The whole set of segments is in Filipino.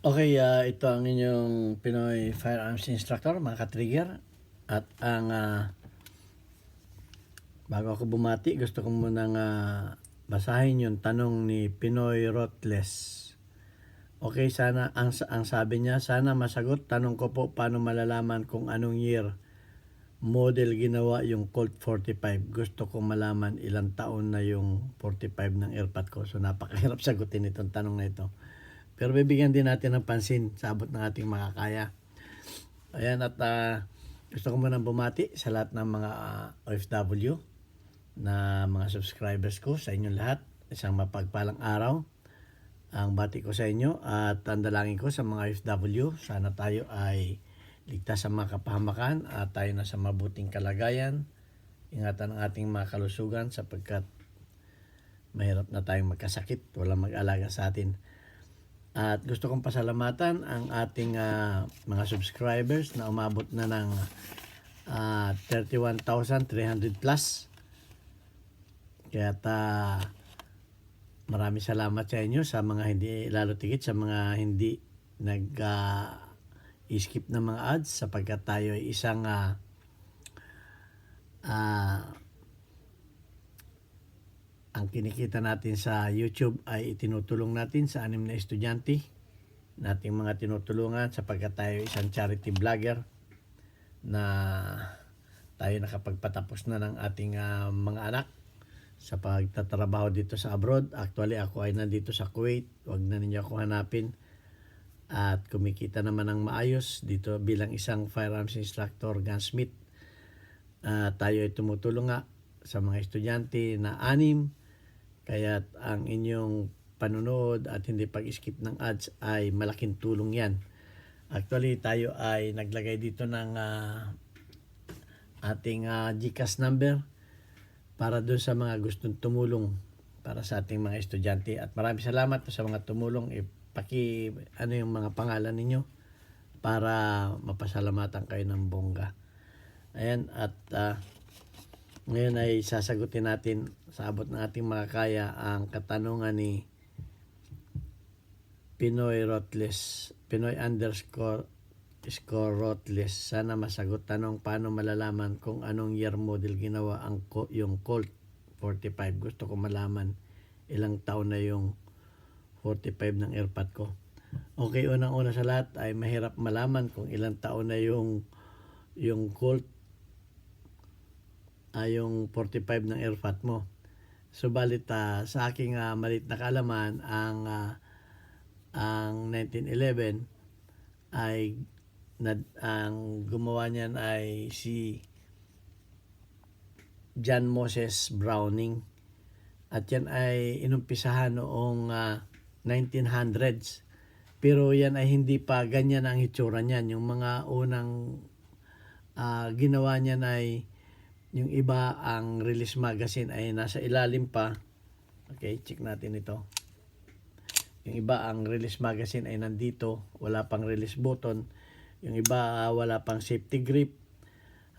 Okay, ito ang inyong Pinoy Firearms Instructor, mga ka-trigger. At bago ako bumati, gusto ko munang basahin yung tanong ni Pinoy Rotless. Okay, sana, ang sabi niya, sana masagot. Tanong ko po, paano malalaman kung anong year model ginawa yung Colt 45? Gusto ko malaman ilang taon na yung 45 ng AirPod ko. So, napakahirap sagutin itong tanong na ito. Pero bibigyan din natin ng pansin sa abot ng ating makakaya. Ayan, at gusto ko munang bumati sa lahat ng mga OFW na mga subscribers ko, sa inyong lahat. Isang mapagpalang araw ang bati ko sa inyo at ang dalangin ko sa mga OFW. Sana tayo ay ligtas sa mga kapahamakan at tayo na sa mabuting kalagayan. Ingatan ang ating mga kalusugan sapagkat mahirap na tayong magkasakit. Walang mag-alaga sa atin. At gusto kong pasalamatan ang ating mga subscribers na umabot na ng 31,300 plus. Kaya maraming salamat sa inyo, sa mga hindi, lalo tigit sa mga hindi nag-skip ng mga ads, sapagkat tayo ay isang ang kinikita natin sa YouTube ay itinutulong natin sa 6 na estudyante nating mga tinutulungan, sapagkat tayo isang charity vlogger na tayo nakapagpatapos na ng ating mga anak sa pagtatrabaho dito sa abroad. Actually, ako ay nandito sa Kuwait. Huwag na ninyo ako hanapin. At kumikita naman ng maayos dito bilang isang firearms instructor, gunsmith. Tayo ay tumutulong nga sa mga estudyante na 6. Kaya ang inyong panunood at hindi pag-skip ng ads ay malaking tulong yan. Actually, tayo ay naglagay dito ng ating GCash number para doon sa mga gustong tumulong para sa ating mga estudyante. At maraming salamat sa mga tumulong. Ano yung mga pangalan ninyo para mapasalamatan kayo ng bongga. Ayan, at ngayon ay sasagutin natin sa abot ng ating makakaya ang katanungan ni Pinoy Rotless, Pinoy _ Rotless. Sana masagot. Tanong, paano malalaman kung anong year model ginawa yung Colt 45? Gusto ko malaman ilang taon na yung 45 ng AirPod ko. Okay, unang-una sa lahat ay mahirap malaman kung ilang taon na yung Colt yung 45 ng AirPod mo. Subalit sa aking maliit na kaalaman, ang 1911 ay ang gumawa niyan ay si John Moses Browning, at yan ay inumpisahan noong 1900s. Pero yan ay hindi pa ganyan ang itsura niyan. Yung mga unang ginawa niyan ay yung iba, ang release magazine ay nasa ilalim pa. Okay, check natin ito. Yung iba, ang release magazine ay nandito, wala pang release button. Yung iba, wala pang safety grip.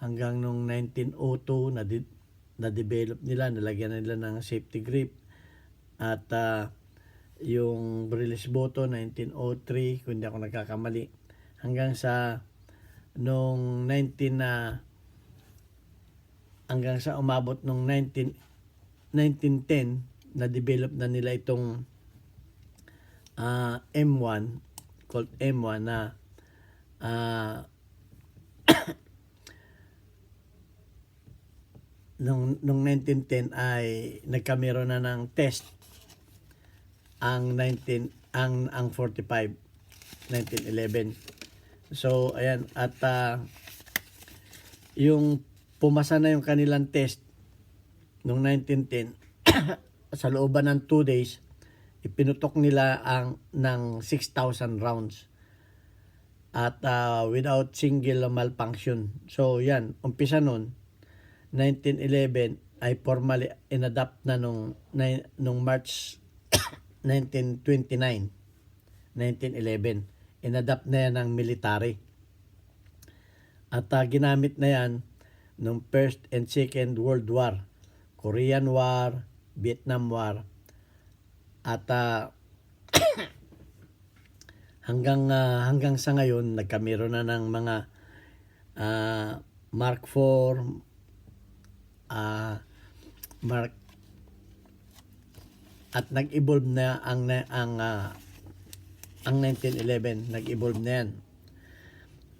Hanggang nung 1902 na-develop nila, nalagyan nila ng safety grip. At yung release button 1903, kung hindi ako nagkakamali. Hanggang sa nung hanggang sa umabot nung 1910, na-develop na nila itong M1, called M1 na nung 1910 ay nagkamero na ng test ang 45 1911. So ayan, at yung pumasa na yung kanilang test noong 1910, sa looban ng 2 days, ipinutok nila ng 6,000 rounds at without single malfunction. So yan, umpisa nun, 1911 ay formally inadapt na nung March 1929, 1911. Inadapt na yan ng military. At ginamit na yan nung First and Second World War, Korean War, Vietnam War, at hanggang sa ngayon nagkamero na ng mga Mark IV, Mark, at nag-evolve na ang 1911, nag-evolve na yan.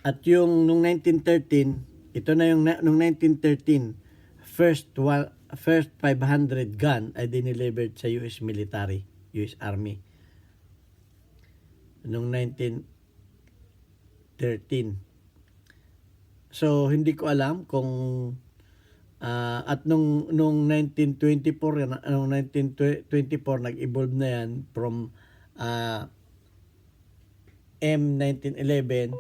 At yung nung 1913, ito na yung nung 1913, first 500 gun ay dinelivered sa US military, US Army. Nung 1913. So hindi ko alam kung at nung 1924 nung 1924 nag-evolve na yan from M1911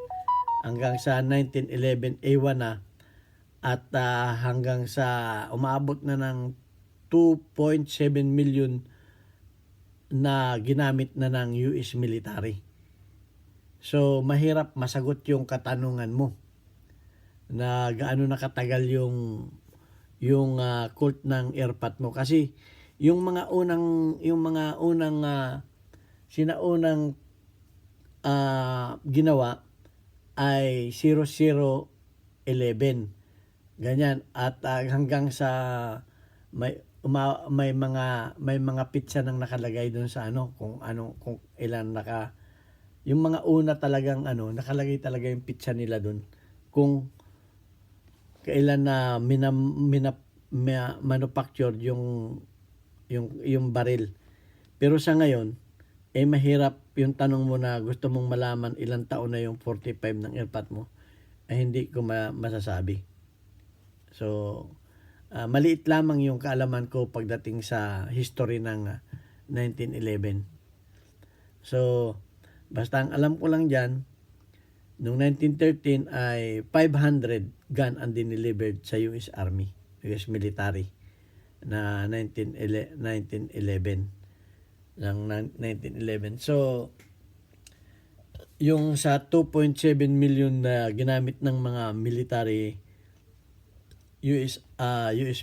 hanggang sa 1911 A1 na, at hanggang sa umaabot na ng 2.7 million na ginamit na ng US military. So mahirap masagot yung katanungan mo na gaano nakatagal yung cult ng airpat mo, kasi yung mga unang sinaunang ginawa ay 0011 ganyan, at hanggang sa may mga pizza nang nakalagay doon sa kung ilan yung mga una talagang nakalagay talaga yung pizza nila doon kung kailan na manufactured yung baril. Pero sa ngayon mahirap yung tanong mo na gusto mong malaman ilang taon na yung 45 ng airpat mo, hindi ko masasabi. So maliit lamang yung kaalaman ko pagdating sa history ng 1911. So basta ang alam ko lang dyan, noong 1913 ay 500 gun ang dinelivered sa US Army, US military na 1911 ng 1911. So yung sa 2.7 million na ginamit ng mga military US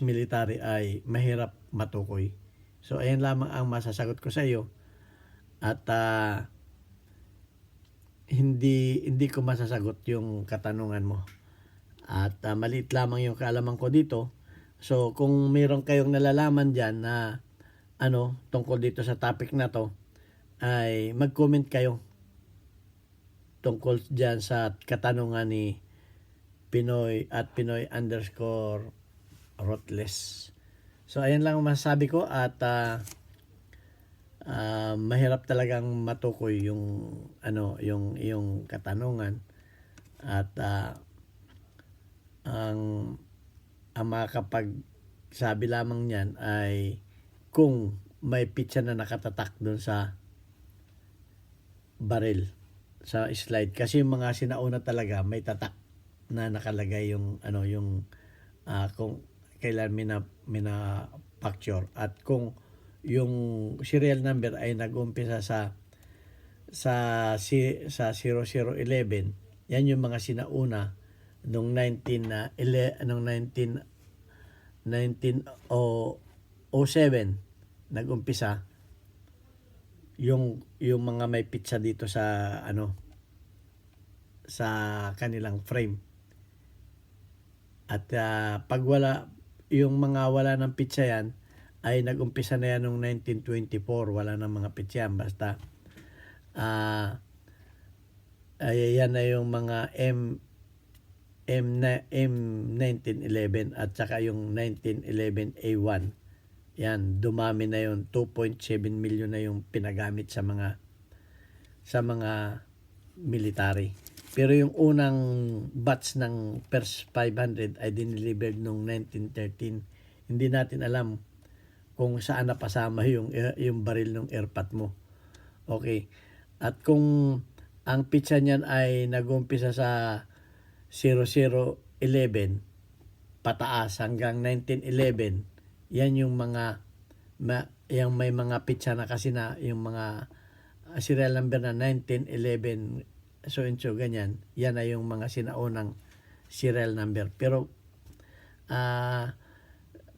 military ay mahirap matukoy. So ayan lamang ang masasagot ko sa iyo, at hindi ko masasagot yung katanungan mo, at maliit lamang yung kaalaman ko dito. So kung mayroon kayong nalalaman diyan na tungkol dito sa topic na to, ay mag-comment kayo tungkol diyan sa katanungan ni Pinoy at Pinoy_Rottles. So ayan lang ang masasabi ko, at mahirap talagang matukoy yung katanungan, at ang makakapagsabi lamang niyan ay kung may pizza na nakatatak doon sa baril, sa slide, kasi yung mga sinauna talaga may tatak na nakalagay yung kung kailan mina-facture, at kung yung serial number ay nag-umpisa sa 0011, yan yung mga sinauna nung 1907 nag-umpisa yung mga may pizza dito sa sa kanilang frame. At pag yung mga wala ng pizza yan ay nag-umpisa na yan noong 1924, wala ng mga pizza yan, basta yan na yung mga M1911 at saka yung 1911 A1. Yan, dumami na yung 2.7 million na yung pinagamit sa mga military. Pero yung unang batch ng first 500 ay dinelivered noong 1913. Hindi natin alam kung saan napasama yung baril ng airpat mo. Okay. At kung ang pizza niyan ay nag-umpisa sa 0011 pataas hanggang 1911, yan yung mga yung may mga pizza na kasi na yung mga serial number na 1911 so and so ganyan, yan na yung mga sinaunang serial number. Pero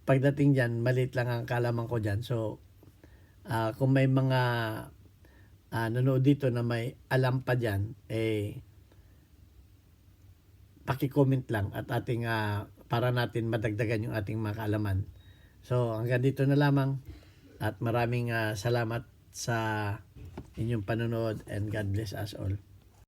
pagdating dyan, maliit lang ang kalaman ko dyan. So kung may mga nanood dito na may alam pa diyan, paki-comment lang at ating para natin madagdagan yung ating mga kaalaman. So hanggang dito na lamang at maraming salamat sa inyong panonood and God bless us all.